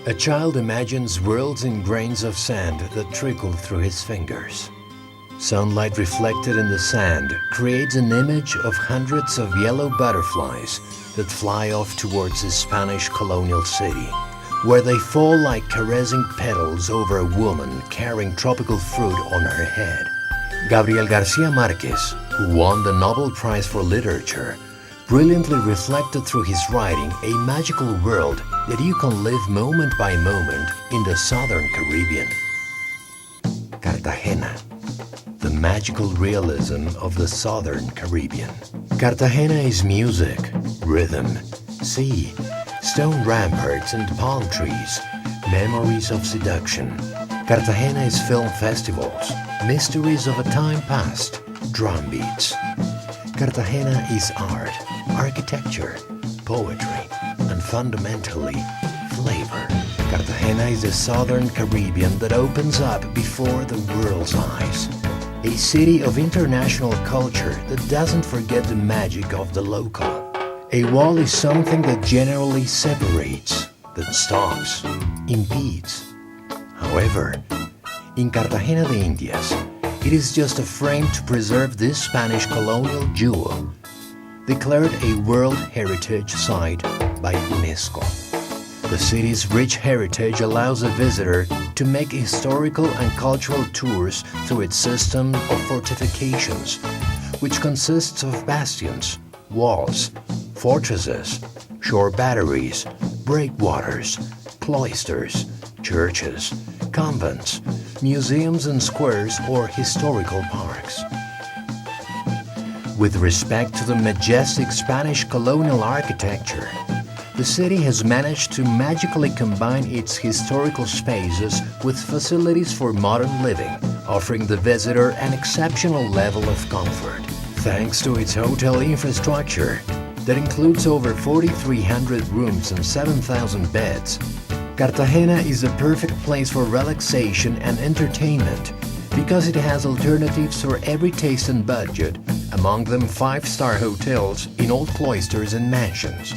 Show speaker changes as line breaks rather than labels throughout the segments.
A child imagines worlds in grains of sand that trickle through his fingers. Sunlight reflected in the sand creates an image of hundreds of yellow butterflies that fly off towards the Spanish colonial city, where they fall like caressing petals over a woman carrying tropical fruit on her head. Gabriel García Márquez, who won the Nobel Prize for Literature, brilliantly reflected through his writing a magical world that you can live moment by moment in the southern Caribbean. Cartagena, the magical realism of the southern Caribbean. Cartagena is music, rhythm, sea, stone ramparts and palm trees, memories of seduction. Cartagena is film festivals, mysteries of a time past, drum beats. Cartagena is art, architecture, poetry, and fundamentally, flavor. Cartagena is the southern Caribbean that opens up before the world's eyes. A city of international culture that doesn't forget the magic of the local. A wall is something that generally separates, that stops, impedes. However, in Cartagena de Indias, it is just a frame to preserve this Spanish colonial jewel, declared a World Heritage Site by UNESCO. The city's rich heritage allows a visitor to make historical and cultural tours through its system of fortifications, which consists of bastions, walls, fortresses, shore batteries, breakwaters, cloisters, churches, convents, museums and squares or historical parks. With respect to the majestic Spanish colonial architecture, the city has managed to magically combine its historical spaces with facilities for modern living, offering the visitor an exceptional level of comfort. Thanks to its hotel infrastructure that includes over 4,300 rooms and 7,000 beds, Cartagena is the perfect place for relaxation and entertainment because it has alternatives for every taste and budget, among them 5-star hotels in old cloisters and mansions.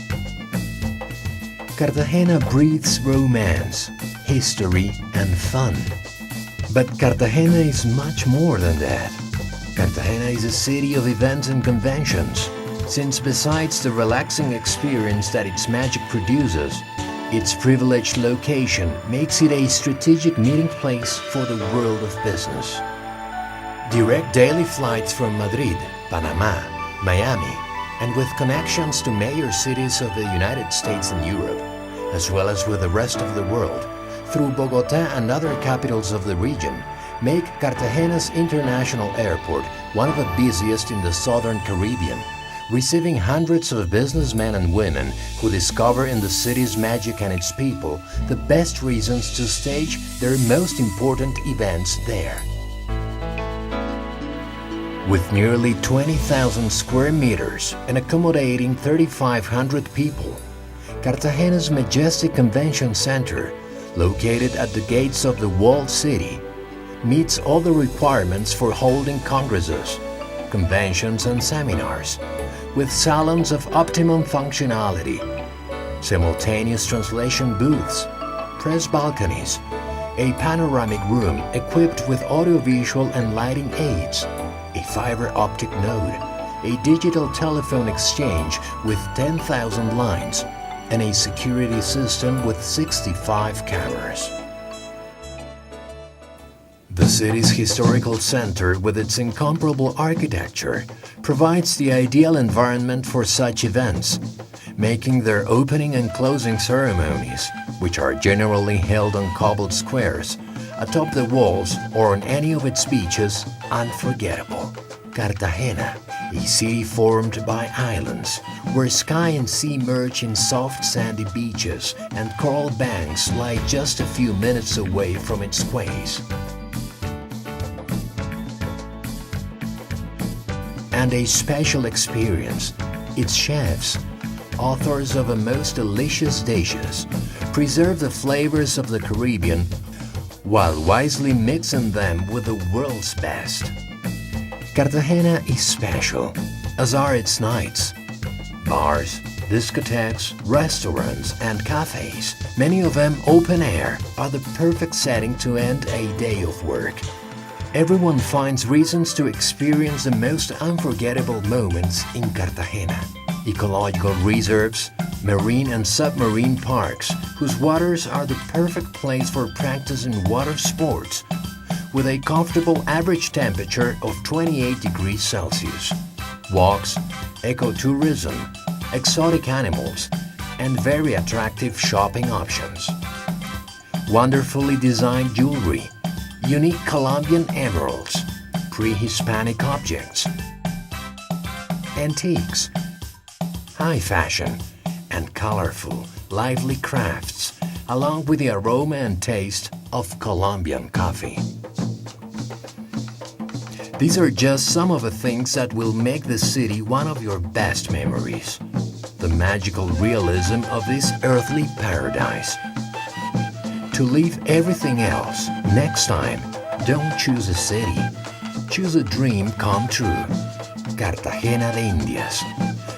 Cartagena breathes romance, history, and fun. But Cartagena is much more than that. Cartagena is a city of events and conventions, since besides the relaxing experience that its magic produces, its privileged location makes it a strategic meeting place for the world of business. Direct daily flights from Madrid, Panama, Miami, and with connections to major cities of the United States and Europe, as well as with the rest of the world, through Bogota and other capitals of the region, make Cartagena's international airport one of the busiest in the southern Caribbean, receiving hundreds of businessmen and women who discover in the city's magic and its people the best reasons to stage their most important events there. With nearly 20,000 square meters and accommodating 3,500 people, Cartagena's majestic convention center, located at the gates of the walled city, meets all the requirements for holding congresses, conventions and seminars, with salons of optimum functionality, simultaneous translation booths, press balconies, a panoramic room equipped with audiovisual and lighting aids, a fiber optic node, a digital telephone exchange with 10,000 lines, and a security system with 65 cameras. The city's historical center, with its incomparable architecture, provides the ideal environment for such events, making their opening and closing ceremonies, which are generally held on cobbled squares, atop the walls or on any of its beaches, unforgettable. Cartagena, a city formed by islands, where sky and sea merge in soft sandy beaches and coral banks lie just a few minutes away from its quays. And a special experience, its chefs, authors of the most delicious dishes, preserve the flavors of the Caribbean while wisely mixing them with the world's best. Cartagena is special, as are its nights, bars, discotheques, restaurants, and cafes, many of them open air, are the perfect setting to end a day of work. Everyone finds reasons to experience the most unforgettable moments in Cartagena. Ecological reserves, marine and submarine parks, whose waters are the perfect place for practicing water sports, with a comfortable average temperature of 28 degrees Celsius. Walks, ecotourism, exotic animals, and very attractive shopping options. Wonderfully designed jewelry, unique Colombian emeralds, pre-Hispanic objects, antiques, high fashion, and colorful, lively crafts, along with the aroma and taste of Colombian coffee. These are just some of the things that will make the city one of your best memories. The magical realism of this earthly paradise. To leave everything else, next time, don't choose a city. Choose a dream come true. Cartagena de Indias,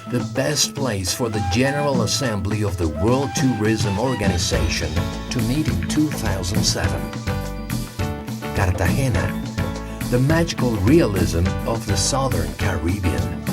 the best place for the General Assembly of the World Tourism Organization to meet in 2007. Cartagena, the magical realism of the Southern Caribbean.